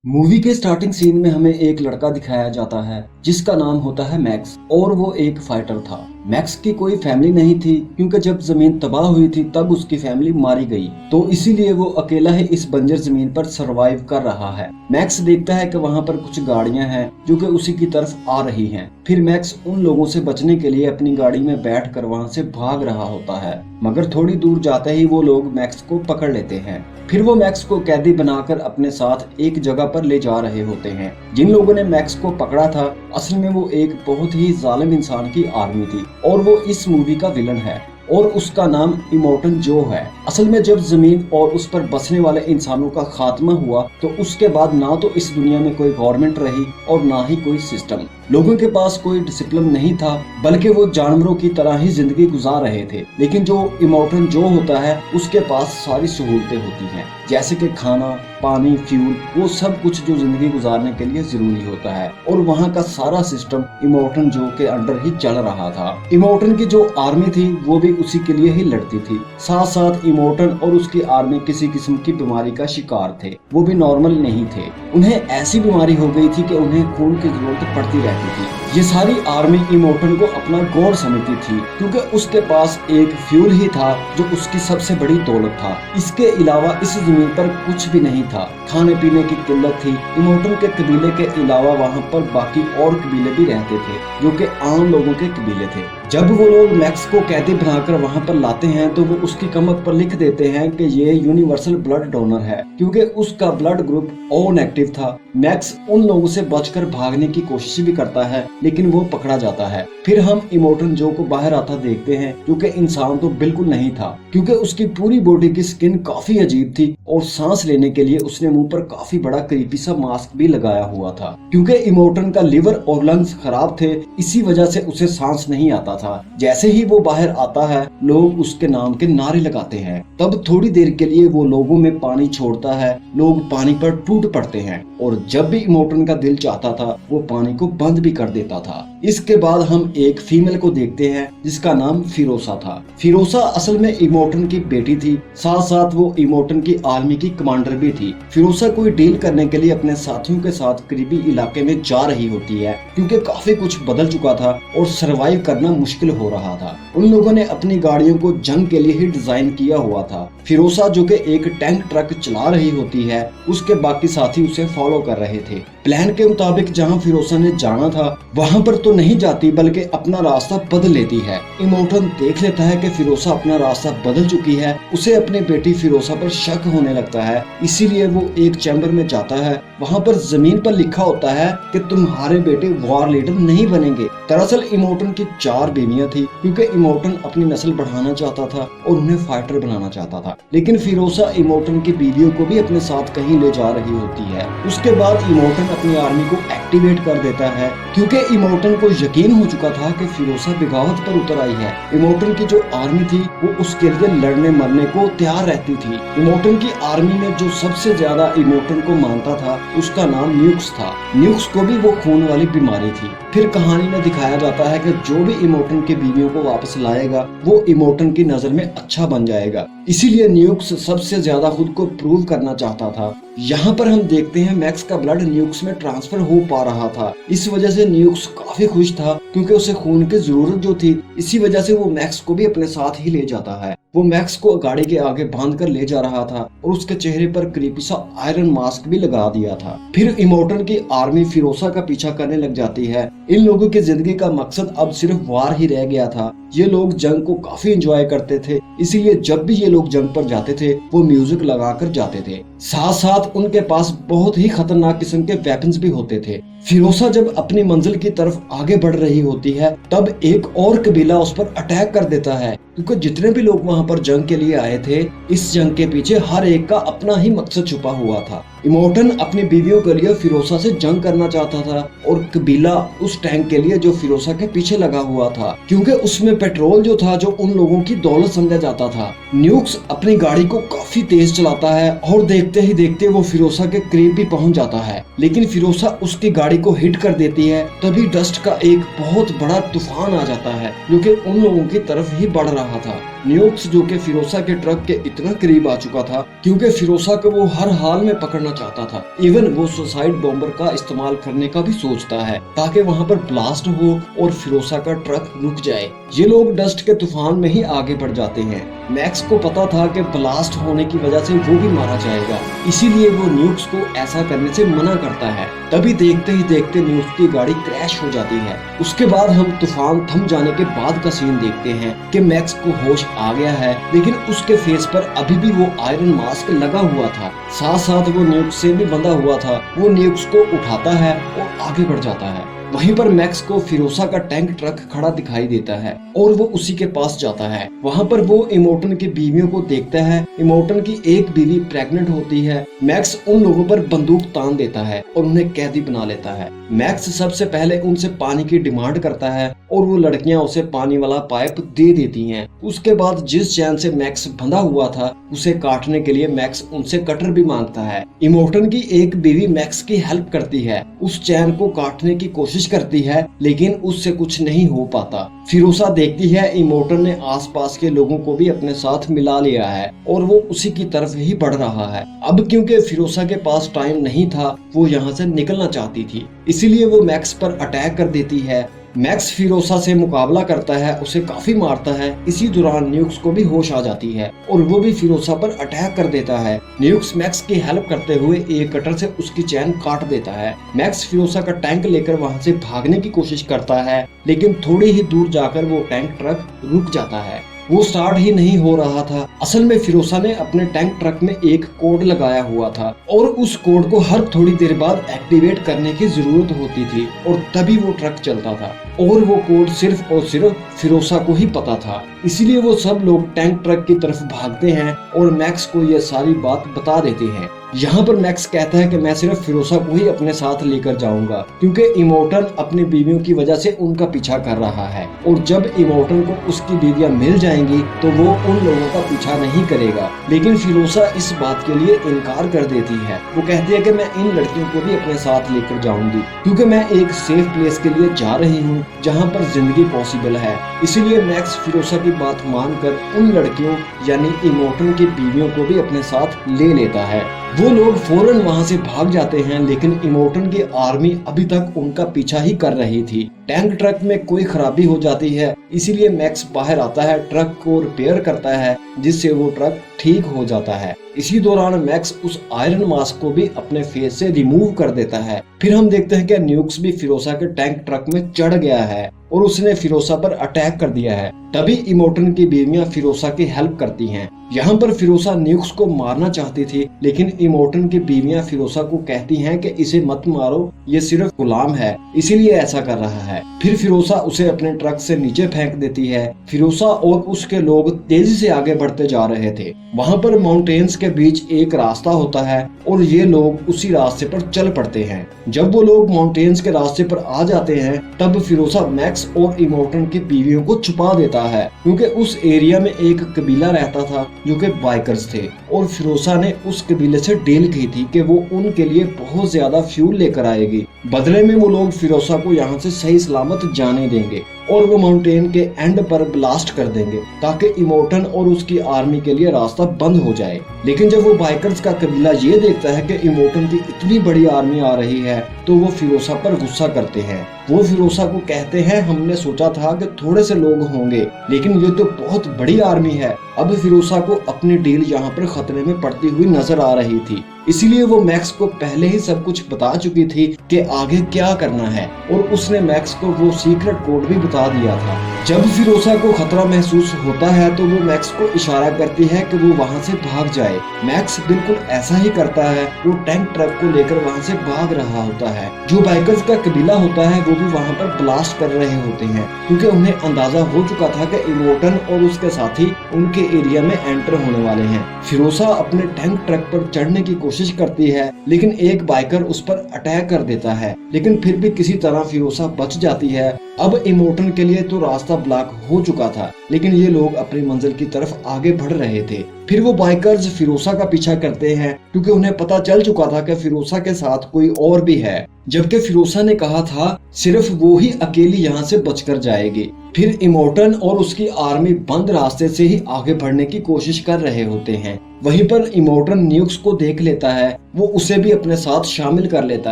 Movie के starting scene में हमें एक लड़का दिखाया जाता है जिसका नाम होता है मैक्स और वो एक फाइटर था। मैक्स की कोई फैमिली नहीं थी क्योंकि जब जमीन तबाह हुई थी तब उसकी फैमिली मारी गई, तो इसीलिए वो अकेला ही इस बंजर जमीन पर सरवाइव कर रहा है। मैक्स देखता है कि वहाँ पर कुछ गाड़ियां हैं जो कि उसी की तरफ आ रही हैं। फिर मैक्स उन लोगों से बचने के लिए अपनी गाड़ी में बैठकर वहाँ से भाग रहा होता है, मगर थोड़ी दूर जाते ही वो लोग मैक्स को पकड़ लेते हैं। फिर वो मैक्स को कैदी बनाकर अपने साथ एक जगह पर ले जा रहे होते हैं। जिन लोगों ने मैक्स को पकड़ा था असल में वो एक बहुत ही जालिम इंसान की आर्मी थी और वो इस मूवी का विलन है और उसका नाम इमोर्टन जो है। असल में जब जमीन और उस पर बसने वाले इंसानों का खात्मा हुआ तो उसके बाद ना तो इस दुनिया में कोई गवर्नमेंट रही और ना ही कोई सिस्टम। लोगों के पास कोई डिसिप्लिन नहीं था, बल्कि वो जानवरों की तरह ही जिंदगी गुजार रहे थे। लेकिन जो इमोर्टन जो होता है उसके पास सारी सहूलतें होती हैं, जैसे कि खाना, पानी, फ्यूल, वो सब कुछ जो जिंदगी गुजारने के लिए जरूरी होता है। और वहाँ का सारा सिस्टम इमोर्टन जो के अंडर ही चल रहा था। इमोर्टन की जो आर्मी थी वो भी उसी के लिए ही लड़ती थी। साथ साथ इमोर्टन और उसकी आर्मी किसी किस्म की बीमारी का शिकार थे, वो भी नॉर्मल नहीं थे। उन्हें ऐसी बीमारी हो गई थी कि उन्हें खून की जरूरत पड़ती रहती थी। ये सारी आर्मी इमोर्टन को अपना गॉड समझती थी क्योंकि उसके पास एक फ्यूल ही था जो उसकी सबसे बड़ी दौलत था। इसके अलावा इस जमीन पर कुछ भी नहीं था। खाने पीने की किल्लत थी। इमोर्टन के कबीले के अलावा वहाँ पर बाकी और कबीले भी रहते थे जो कि आम लोगों के कबीले थे। जब वो लोग मैक्स को कैदी बनाकर वहाँ पर लाते हैं तो वो उसकी कमर पर लिख देते हैं कि ये यूनिवर्सल ब्लड डोनर है, क्योंकि उसका ब्लड ग्रुप ओ नेगेटिव था। मैक्स उन लोगों से बचकर भागने की कोशिश भी करता है लेकिन वो पकड़ा जाता है। फिर हम इमोर्टन जो को बाहर आता देखते हैं जो कि इंसान तो बिल्कुल नहीं था, क्योंकि उसकी पूरी बॉडी की स्किन काफी अजीब थी और सांस लेने के लिए उसने मुंह पर काफी बड़ा क्रीपी सा मास्क भी लगाया हुआ था। क्योंकि इमोर्टन का लिवर और लंग्स खराब थे, इसी वजह से उसे सांस नहीं आता था। जैसे ही वो बाहर आता है लोग उसके नाम के नारे लगाते हैं। तब थोड़ी देर के लिए वो लोगों में पानी छोड़ता है, लोग पानी पर टूट पड़ते हैं और जब भी इमोर्टन का दिल चाहता था वो पानी को बंद भी कर देता था। इसके बाद हम एक फीमेल को देखते हैं जिसका नाम फिरोसा था। फिरोसा असल में इमोर्टन की बेटी थी, साथ साथ वो इमोर्टन की आर्मी की कमांडर भी थी। फिरोसा कोई डील करने के लिए अपने साथियों के साथ करीबी इलाके में जा रही होती है क्योंकि काफी कुछ बदल चुका था और सरवाइव करना मुश्किल हो रहा था। उन लोगों ने अपनी गाड़ियों को जंग के लिए ही डिजाइन किया हुआ था। फिरोसा जो कि एक टैंक ट्रक चला रही होती है, उसके बाकी साथी उसे फॉलो कर रहे थे। प्लान के मुताबिक जहां फिरोसा ने जाना था वहां पर तो नहीं जाती बल्कि अपना रास्ता बदल लेती है। इमोर्टन देख लेता है कि फिरोसा अपना रास्ता बदल चुकी है। उसे अपनी बेटी फिरोसा पर शक होने लगता है, इसीलिए वो एक चैम्बर में जाता है। वहां पर जमीन पर लिखा होता है कि तुम्हारे बेटे वॉर लीडर नहीं बनेंगे। दरअसल इमोर्टन की 4 बीवियां थी क्योंकि इमोर्टन अपनी नस्ल बढ़ाना चाहता था और उन्हें फाइटर बनाना चाहता था। लेकिन फिरोसा इमोर्टन की बीवियों को भी अपने साथ कहीं ले जा रही होती है। उसके बाद इमोर्टन अपनी आर्मी को एक्टिवेट कर देता है क्योंकि इमोर्टन को यकीन हो चुका था कि फिरोसा बगावत पर उतर आई है। इमोर्टन की जो आर्मी थी वो उसके लिए लड़ने मरने को तैयार रहती थी। इमोर्टन की आर्मी में जो सबसे ज्यादा इमोर्टन को मानता था उसका नाम न्यूक्स था। न्यूक्स को भी वो खून वाली बीमारी थी। फिर कहानी में दिखाया जाता है कि जो भी इमोर्टन की बीवियों को वापस लाएगा वो इमोर्टन की नजर में अच्छा बन जाएगा, इसीलिए न्यूक्स सबसे ज्यादा खुद को प्रूव करना चाहता था। यहाँ पर हम देखते हैं मैक्स का ब्लड न्यूक्स में ट्रांसफर हो पा रहा था। इस वजह से न्यूक्स काफी खुश था क्योंकि उसे खून की जरूरत जो थी, इसी वजह से वो मैक्स को भी अपने साथ ही ले जाता है। वो मैक्स को गाड़ी के आगे बांध कर ले जा रहा था और उसके चेहरे पर क्रीपी सा आयरन मास्क भी लगा दिया था। फिर इमोर्टन की आर्मी फिरोसा का पीछा करने लग जाती है। इन लोगों की जिंदगी का मकसद अब सिर्फ वार ही रह गया था। ये लोग जंग को काफी एंजॉय करते थे, इसीलिए जब भी ये लोग जंग पर जाते थे वो म्यूजिक लगा कर जाते थे। साथ साथ उनके पास बहुत ही खतरनाक किस्म के वेपन्स भी होते थे। फिरोसा जब अपनी मंजिल की तरफ आगे बढ़ रही होती है तब एक और कबीला उस पर अटैक कर देता है, क्योंकि जितने भी लोग वहां पर जंग के लिए आए थे इस जंग के पीछे हर एक का अपना ही मकसद छुपा हुआ था। इमोर्टन अपनी बीवियों के लिए फिरोसा से जंग करना चाहता था और कबीला उस टैंक के लिए जो फिरोसा के पीछे लगा हुआ था, क्योंकि उसमें पेट्रोल जो था जो उन लोगों की दौलत समझा जाता था। न्यूक्स अपनी गाड़ी को काफी तेज चलाता है और देखते ही देखते वो फिरोसा के करीब भी पहुंच जाता है, लेकिन फिरोसा उसकी गाड़ी को हिट कर देती है। तभी डस्ट का एक बहुत बड़ा तूफान आ जाता है जो कि उन लोगों की तरफ ही बढ़ रहा था। न्यूक्स जो कि फिरोसा के ट्रक के इतना करीब आ चुका था क्योंकि फिरोसा को वो हर हाल में पकड़ना चाहता था। इवन वो सुसाइड बॉम्बर का इस्तेमाल करने का भी सोचता है ताकि वहाँ पर ब्लास्ट हो और फिरोसा का ट्रक रुक जाए। ये लोग डस्ट के तूफान में ही आगे बढ़ जाते हैं। मैक्स को पता था कि ब्लास्ट होने की वजह से वो भी मारा जाएगा, इसीलिए वो न्यूक्स को ऐसा करने से मना करता है। तभी देखते ही देखते न्यूक्स की गाड़ी क्रैश हो जाती है। उसके बाद हम तूफान थम जाने के बाद का सीन देखते हैं कि मैक्स को होश आ गया है, लेकिन उसके फेस पर अभी भी वो आयरन मास्क लगा हुआ था। साथ साथ वो न्यूक्स से भी बंधा हुआ था। वो न्यूक्स को उठाता है और आगे बढ़ जाता है। वहीं पर मैक्स को फिरोसा का टैंक ट्रक खड़ा दिखाई देता है और वो उसी के पास जाता है। वहाँ पर वो इमोर्टन की बीवियों को देखता है। इमोर्टन की एक बीवी प्रेग्नेंट होती है। मैक्स उन लोगों पर बंदूक तान देता है और उन्हें कैदी बना लेता है। मैक्स सबसे पहले उनसे पानी की डिमांड करता है और वो लड़कियां उसे पानी वाला पाइप दे देती हैं। उसके बाद जिस चैन से मैक्स बंधा हुआ था उसे काटने के लिए मैक्स उनसे कटर भी मांगता है। इमोर्टन की एक बीवी मैक्स की हेल्प करती है, उस चैन को काटने की कोशिश करती है, लेकिन उससे कुछ नहीं हो पाता। फिरोसा देखती है इमोर्टन ने आसपास के लोगों को भी अपने साथ मिला लिया है और वो उसी की तरफ ही बढ़ रहा है। अब क्योंकि फिरोसा के पास टाइम नहीं था, वो यहाँ से निकलना चाहती थी, इसीलिए वो मैक्स पर अटैक कर देती है। मैक्स फिरोसा से मुकाबला करता है, उसे काफी मारता है। इसी दौरान न्यूक्स को भी होश आ जाती है और वो भी फिरोसा पर अटैक कर देता है। न्यूक्स मैक्स की हेल्प करते हुए एक कटर से उसकी चैन काट देता है। मैक्स फिरोसा का टैंक लेकर वहां से भागने की कोशिश करता है, लेकिन थोड़ी ही दूर जाकर वो टैंक ट्रक रुक जाता है। वो स्टार्ट ही नहीं हो रहा था। असल में फिरोसा ने अपने टैंक ट्रक में एक कोड लगाया हुआ था और उस कोड को हर थोड़ी देर बाद एक्टिवेट करने की जरूरत होती थी और तभी वो ट्रक चलता था और वो कोड सिर्फ और सिर्फ फिरोसा को ही पता था। इसीलिए वो सब लोग टैंक ट्रक की तरफ भागते हैं और मैक्स को ये सारी बात बता देते हैं। यहाँ पर मैक्स कहता है कि मैं सिर्फ फिरोसा को ही अपने साथ लेकर जाऊंगा क्योंकि इमोर्टन अपनी बीवियों की वजह से उनका पीछा कर रहा है और जब इमोर्टन को उसकी बीवियां मिल जाएंगी तो वो उन लोगों का पीछा नहीं करेगा। लेकिन फिरोसा इस बात के लिए इनकार कर देती है। वो कहती है कि मैं इन लड़कियों को भी अपने साथ लेकर जाऊंगी क्योंकि मैं एक सेफ प्लेस के लिए जा रही हूँ जहाँ पर जिंदगी पॉसिबल है। इसीलिए मैक्स फिरोसा की बात मानकर उन लड़कियों यानी इमोर्टन की बीवियों को भी अपने साथ ले लेता है। वो लोग फौरन वहां से भाग जाते हैं, लेकिन इमोर्टन की आर्मी अभी तक उनका पीछा ही कर रही थी। टैंक ट्रक में कोई खराबी हो जाती है, इसीलिए मैक्स बाहर आता है, ट्रक को रिपेयर करता है जिससे वो ट्रक ठीक हो जाता है। इसी दौरान मैक्स उस आयरन मास्क को भी अपने फेस से रिमूव कर देता है। फिर हम देखते हैं कि न्यूक्स भी फिरोसा के टैंक ट्रक में चढ़ गया है और उसने फिरोसा पर अटैक कर दिया है। तभी इमोर्टन की बीवियां फिरोसा की हेल्प करती हैं। यहाँ पर फिरोसा न्यूक्स को मारना चाहती थी, लेकिन इमोर्टन की बीवियां फिरोसा को कहती हैं कि इसे मत मारो, ये सिर्फ गुलाम है, इसीलिए ऐसा कर रहा है। फिर फिरोसा उसे अपने ट्रक से नीचे फेंक देती है। फिरोसा और उसके लोग तेजी से आगे बढ़ते जा रहे थे। वहाँ पर माउंटेन्स के बीच एक रास्ता होता है और ये लोग उसी रास्ते पर चल पड़ते हैं। जब वो लोग माउंटेन्स के रास्ते पर आ जाते हैं तब फिरोसा मैक्स और इमोर्टन की बीवियों को छुपा देता है क्योंकि उस एरिया में एक कबीला रहता था जो कि बाइकर्स थे और फिरोसा ने उस कबीले से डील की थी कि वो उनके लिए बहुत ज्यादा फ्यूल लेकर आएगी। बदले में वो लोग फिरोसा को यहाँ से सही सलामत जाने देंगे और वो माउंटेन के एंड पर ब्लास्ट कर देंगे ताकि इमोर्टन और उसकी आर्मी के लिए रास्ता बंद हो जाए। लेकिन जब वो बाइकर्स का कबीला ये देखता है कि इमोर्टन की इतनी बड़ी आर्मी आ रही है तो वो फिरोसा पर गुस्सा करते हैं। वो फिरोसा को कहते हैं हमने सोचा था कि थोड़े से लोग होंगे, लेकिन ये तो बहुत बड़ी आर्मी है। अब फिरोसा को अपनी डील यहाँ पर खतरे में पड़ती हुई नजर आ रही थी, इसीलिए वो मैक्स को पहले ही सब कुछ बता चुकी थी कि आगे क्या करना है और उसने मैक्स को वो सीक्रेट कोड भी बता दिया था। जब फिरोसा को खतरा महसूस होता है तो वो मैक्स को इशारा करती है कि वो वहाँ से भाग जाए। मैक्स बिल्कुल ऐसा ही करता है। वो टैंक ट्रक को लेकर वहाँ से भाग रहा होता है। जो बाइकर्स का कबीला होता है वो भी वहाँ पर ब्लास्ट कर रहे होते हैं क्योंकि उन्हें अंदाजा हो चुका था कि इमोर्टन और उसके साथी उनके एरिया में एंटर होने वाले हैं। फिरोसा अपने टैंक ट्रक पर चढ़ने की कोशिश करती है, लेकिन एक बाइकर उस पर अटैक कर देता है, लेकिन फिर भी किसी तरह फिरोसा बच जाती है। अब इमोर्टन के लिए तो रास्ता ब्लॉक हो चुका था, लेकिन ये लोग अपनी मंजिल की तरफ आगे बढ़ रहे थे। फिर वो बाइकर्स फिरोसा का पीछा करते हैं क्योंकि उन्हें पता चल चुका था कि फिरोसा के साथ कोई और भी है, जबकि फिरोसा ने कहा था सिर्फ वो ही अकेली यहाँ से बचकर जाएगी। फिर इमोर्टन और उसकी आर्मी बंद रास्ते से ही आगे बढ़ने की कोशिश कर रहे होते हैं। वहीं पर इमोर्टन न्यूक्स को देख लेता है, वो उसे भी अपने साथ शामिल कर लेता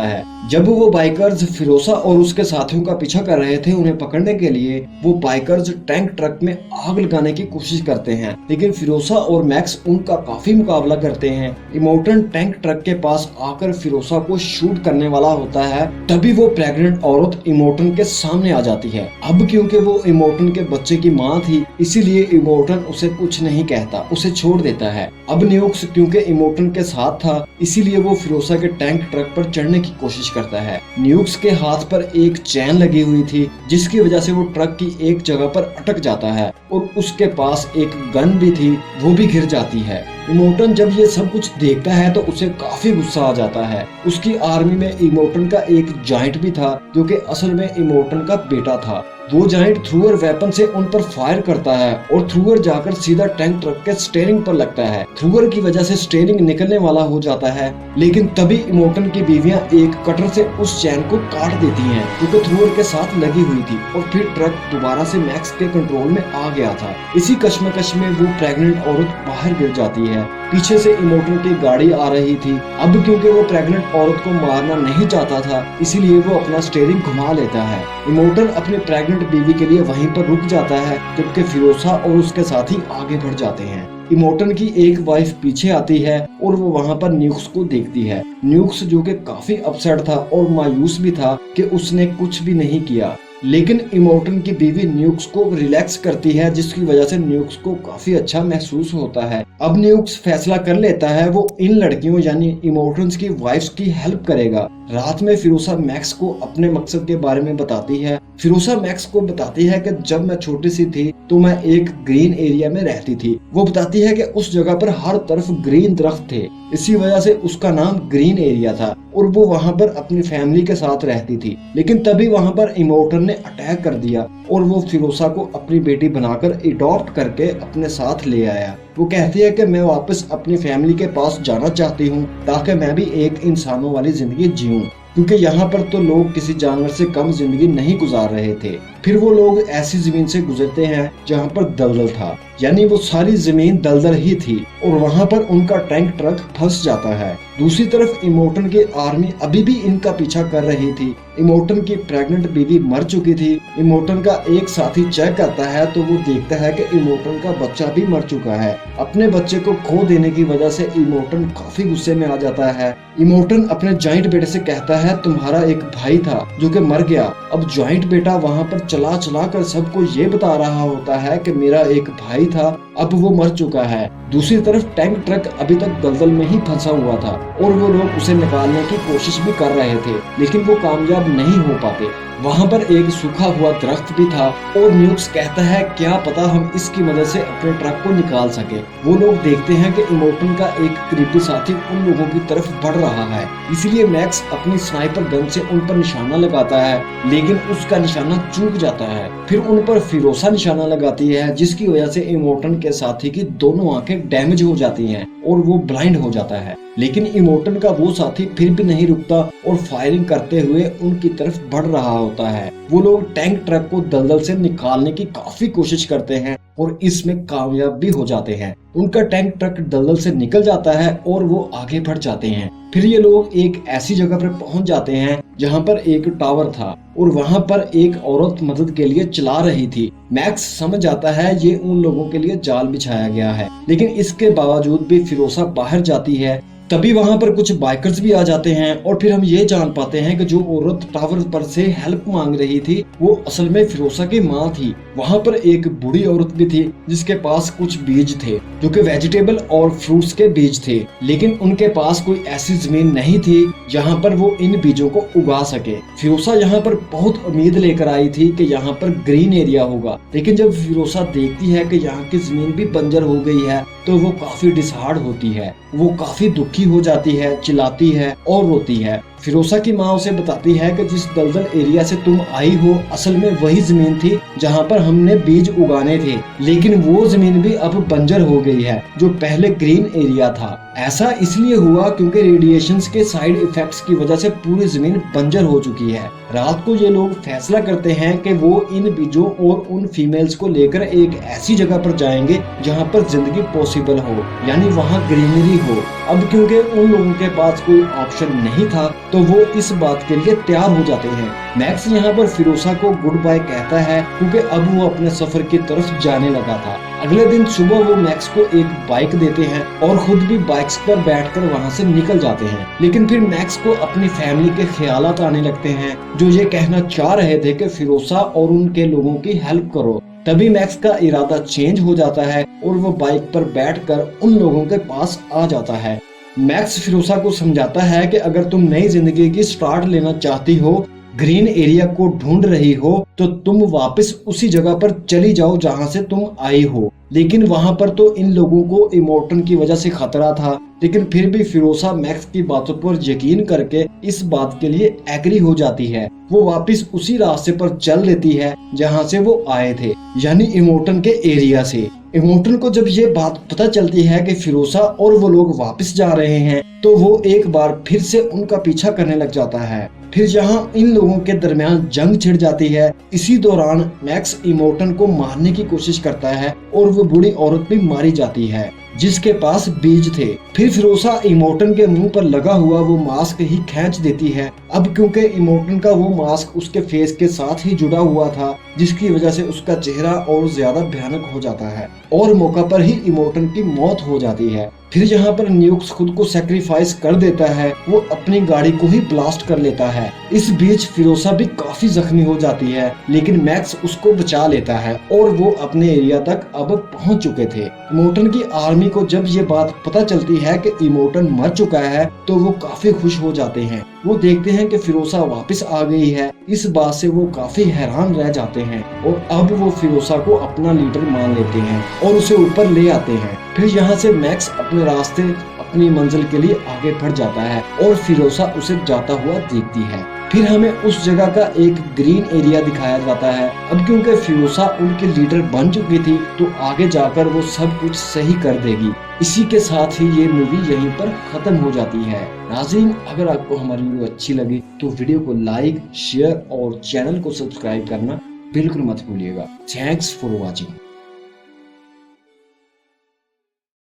है। जब वो बाइकर्स फिरोसा और उसके साथियों का पीछा कर रहे थे उन्हें पकड़ने के लिए, वो बाइकर्स टैंक ट्रक में आग लगाने की कोशिश करते हैं, लेकिन फिरोसा और मैक्स उनका काफी मुकाबला करते हैं। इमोर्टन टैंक ट्रक के पास आकर फिरोसा को शूट करने वाला होता है, तभी वो प्रेग्नेंट औरत इमोर्टन के सामने आ जाती है। अब क्योंकि वो इमोर्टन के बच्चे की माँ थी, इसीलिए इमोर्टन उसे कुछ नहीं कहता, उसे छोड़ देता है। अब न्यूक्स क्योंकि इमोर्टन के साथ था, इसीलिए वो फिरोसा के टैंक ट्रक पर चढ़ने की कोशिश करता है। न्यूक्स के हाथ पर एक चैन लगी हुई थी, जिसकी वजह से वो ट्रक की एक जगह पर अटक जाता है और उसके पास एक गन भी थी, वो भी गिर जाती है। इमोर्टन जब ये सब कुछ देखता है तो उसे काफी गुस्सा आ जाता है। उसकी आर्मी में इमोर्टन का एक जाइंट भी था, जो कि असल में इमोर्टन का बेटा था। वो जाइंट थ्रूअर वेपन से उन पर फायर करता है और थ्रूअर जाकर सीधा टैंक ट्रक के स्टीयरिंग पर लगता है। थ्रूअर की वजह से स्टीयरिंग निकलने वाला हो जाता है, लेकिन तभी इमोर्टन की बीवियां एक कटर से उस चैन को काट देती हैं, जो थ्रूअर के साथ लगी हुई थी, और फिर ट्रक दोबारा से मैक्स के कंट्रोल में आ गया था। इसी कश्मकश में वो प्रेग्नेंट औरत बाहर गिर जाती है। पीछे से इमोर्टन की गाड़ी आ रही थी। अब क्योंकि वो प्रेग्नेंट औरत को मारना नहीं चाहता था, इसीलिए वो अपना स्टीयरिंग घुमा लेता है। इमोर्टन अपनी प्रेग्नेंट बीवी के लिए वहीं पर रुक जाता है, जबकि फिरोसा और उसके साथी आगे बढ़ जाते हैं। इमोर्टन की एक वाइफ पीछे आती है और वो वहाँ पर न्यूक्स को देखती है। न्यूक्स जो कि काफी अपसेट था और मायूस भी था कि उसने कुछ भी नहीं किया, लेकिन इमोर्टन की बीवी न्यूक्स को रिलैक्स करती है, जिसकी वजह से न्यूक्स को काफी अच्छा महसूस होता है। अब न्यूक्स फैसला कर लेता है वो इन लड़कियों यानी इमोर्टन्स की वाइफ्स की हेल्प करेगा। रात में फिरोसा मैक्स को अपने मकसद के बारे में बताती है। फिरोसा मैक्स को बताती है कि जब मैं छोटी सी थी तो मैं एक ग्रीन एरिया में रहती थी। वो बताती है कि उस जगह पर हर तरफ ग्रीन दरख्त थे, इसी वजह से उसका नाम ग्रीन एरिया था, और वो वहाँ पर अपनी फैमिली के साथ रहती थी। लेकिन तभी वहाँ पर इमोर्टन ने अटैक कर दिया और वो फिरोसा को अपनी बेटी बनाकर अडॉप्ट करके अपने साथ ले आया। वो कहती है कि मैं वापस अपनी फैमिली के पास जाना चाहती हूँ, ताकि मैं भी एक इंसानों वाली जिंदगी जीऊं, क्योंकि यहाँ पर तो लोग किसी जानवर से कम जिंदगी नहीं गुजार रहे थे। फिर वो लोग ऐसी जमीन से गुजरते हैं जहाँ पर दलदल था, यानी वो सारी जमीन दलदल ही थी, और वहाँ पर उनका टैंक ट्रक फंस जाता है। दूसरी तरफ इमोर्टन की आर्मी अभी भी इनका पीछा कर रही थी। इमोर्टन की प्रेग्नेंट बीवी मर चुकी थी। इमोर्टन का एक साथी चेक करता है तो वो देखता है कि इमोर्टन का बच्चा भी मर चुका है। अपने बच्चे को खो देने की वजह से इमोर्टन काफी गुस्से में आ जाता है। इमोर्टन अपने जॉइंट बेटे से कहता है तुम्हारा एक भाई था जो कि मर गया। अब जॉइंट बेटा वहाँ पर चला चला कर सबको ये बता रहा होता है कि मेरा एक भाई था, अब वो मर चुका है। दूसरी तरफ टैंक ट्रक अभी तक दलदल में ही फंसा हुआ था और वो लोग उसे निकालने की कोशिश भी कर रहे थे, लेकिन वो कामयाब नहीं हो पाते। वहाँ पर एक सूखा हुआ दरख्त भी था और न्यूक्स कहता है क्या पता हम इसकी मदद से अपने ट्रक को निकाल सके। वो लोग देखते हैं कि इमोर्टन का एक करीबी साथी उन लोगों की तरफ बढ़ रहा है, इसलिए मैक्स अपनी स्नाइपर गन से उन पर निशाना लगाता है, लेकिन उसका निशाना चूक जाता है। फिर उन पर फिरोसा निशाना लगाती है, जिसकी वजह से इमोर्टन के साथी की दोनों आंखें डैमेज हो जाती हैं और वो ब्लाइंड हो जाता है। लेकिन इमोर्टन का वो साथी फिर भी नहीं रुकता और फायरिंग करते हुए उनकी तरफ बढ़ रहा होता है। वो लोग टैंक ट्रक को दलदल से निकालने की काफी कोशिश करते हैं और इसमें कामयाब भी हो जाते हैं। उनका टैंक ट्रक दलदल से निकल जाता है और वो आगे बढ़ जाते हैं। फिर ये लोग एक ऐसी जगह पर पहुंच जाते हैं जहां पर एक टावर था और वहां पर एक औरत मदद के लिए चिल्ला रही थी। मैक्स समझ जाता है ये उन लोगों के लिए जाल बिछाया गया है, लेकिन इसके बावजूद भी फिरोसा बाहर जाती है। तभी वहां पर कुछ बाइकर्स भी आ जाते हैं और फिर हम ये जान पाते हैं कि जो औरत टावर पर से हेल्प मांग रही थी वो असल में फिरोसा की माँ थी। वहां पर एक बूढ़ी औरत भी थी जिसके पास कुछ बीज थे जो कि वेजिटेबल और फ्रूट्स के बीज थे, लेकिन उनके पास कोई ऐसी जमीन नहीं थी जहां पर वो इन बीजों को उगा सके। फिरोसा यहाँ पर बहुत उम्मीद लेकर आई थी कि यहाँ पर ग्रीन एरिया होगा, लेकिन जब फिरोसा देखती है कि यहाँ की जमीन भी बंजर हो गई है तो वो काफी डिसहार्ड होती है। वो काफी दुखी हो जाती है, चिल्लाती है और रोती है। फिरोसा की माँ उसे बताती है कि जिस दलदल एरिया से तुम आई हो असल में वही जमीन थी जहाँ पर हमने बीज उगाने थे, लेकिन वो जमीन भी अब बंजर हो गई है जो पहले ग्रीन एरिया था। ऐसा इसलिए हुआ क्योंकि रेडिएशंस के साइड इफेक्ट्स की वजह से पूरी जमीन बंजर हो चुकी है। रात को ये लोग फैसला करते हैं कि वो इन बीजों और उन फीमेल्स को लेकर एक ऐसी जगह पर जाएंगे जहाँ पर जिंदगी पॉसिबल हो, यानी वहाँ ग्रीनरी हो। अब क्योंकि उन लोगों के पास कोई ऑप्शन नहीं था तो वो इस बात के लिए तैयार हो जाते हैं। मैक्स यहाँ पर फिरोसा को गुड बाय कहता है क्योंकि अब वो अपने सफर की तरफ जाने लगा था। अगले दिन सुबह वो मैक्स को एक बाइक देते हैं और खुद भी बाइक्स पर बैठकर वहाँ से निकल जाते हैं। लेकिन फिर मैक्स को अपनी फैमिली के ख्यालात आने लगते हैं जो ये कहना चाह रहे थे कि फिरोसा और उनके लोगों की हेल्प करो। तभी मैक्स का इरादा चेंज हो जाता है और वो बाइक पर बैठकर उन लोगों के पास आ जाता है। मैक्स फिरोसा को समझाता है कि अगर तुम नई जिंदगी की स्टार्ट लेना चाहती हो, ग्रीन एरिया को ढूंढ रही हो, तो तुम वापस उसी जगह पर चली जाओ जहां से तुम आई हो। लेकिन वहां पर तो इन लोगों को इमोर्टन की वजह से खतरा था, लेकिन फिर भी फिरोसा मैक्स की बातों पर यकीन करके इस बात के लिए एग्री हो जाती है। वो वापस उसी रास्ते पर चल देती है जहां से वो आए थे, यानी इमोर्टन के एरिया से। इमोर्टन को जब ये बात पता चलती है कि फिरोसा और वो लोग वापस जा रहे हैं तो वो एक बार फिर से उनका पीछा करने लग जाता है। फिर जहां इन लोगों के दरमियान जंग छिड़ जाती है, इसी दौरान मैक्स इमोर्टन को मारने की कोशिश करता है और वो बूढ़ी औरत भी मारी जाती है जिसके पास बीज थे। फिर फिरोसा इमोर्टन के मुंह पर लगा हुआ वो मास्क ही खींच देती है। अब क्योंकि इमोर्टन का वो मास्क उसके फेस के साथ ही जुड़ा हुआ था, जिसकी वजह से उसका चेहरा और ज्यादा भयानक हो जाता है और मौका पर ही इमोर्टन की मौत हो जाती है। फिर यहाँ पर न्यूक्स खुद को सैक्रिफाइस कर देता है, वो अपनी गाड़ी को ही ब्लास्ट कर लेता है। इस बीच फिरोसा भी काफी जख्मी हो जाती है, लेकिन मैक्स उसको बचा लेता है और वो अपने एरिया तक अब पहुंच चुके थे। इमोर्टन की आर्मी को जब ये बात पता चलती है कि इमोर्टन मर चुका है तो वो काफी खुश हो जाते हैं। वो देखते हैं कि फिरोसा वापस आ गई है। इस बात से वो काफी हैरान रह जाते हैं और अब वो फिरोसा को अपना लीडर मान लेते हैं और उसे ऊपर ले आते हैं। फिर यहाँ से मैक्स अपने रास्ते अपनी मंजिल के लिए आगे बढ़ जाता है और फिरोसा उसे जाता हुआ देखती है। फिर हमें उस जगह का एक ग्रीन एरिया दिखाया जाता है। अब क्योंकि फिरोसा उनकी लीडर बन चुकी थी तो आगे जाकर वो सब कुछ सही कर देगी। इसी के साथ ही ये मूवी यहीं पर खत्म हो जाती है। नाज़रीन, अगर आपको हमारी वीडियो अच्छी लगी तो वीडियो को लाइक, शेयर और चैनल को सब्सक्राइब करना बिल्कुल मत भूलिएगा। Thanks for watching.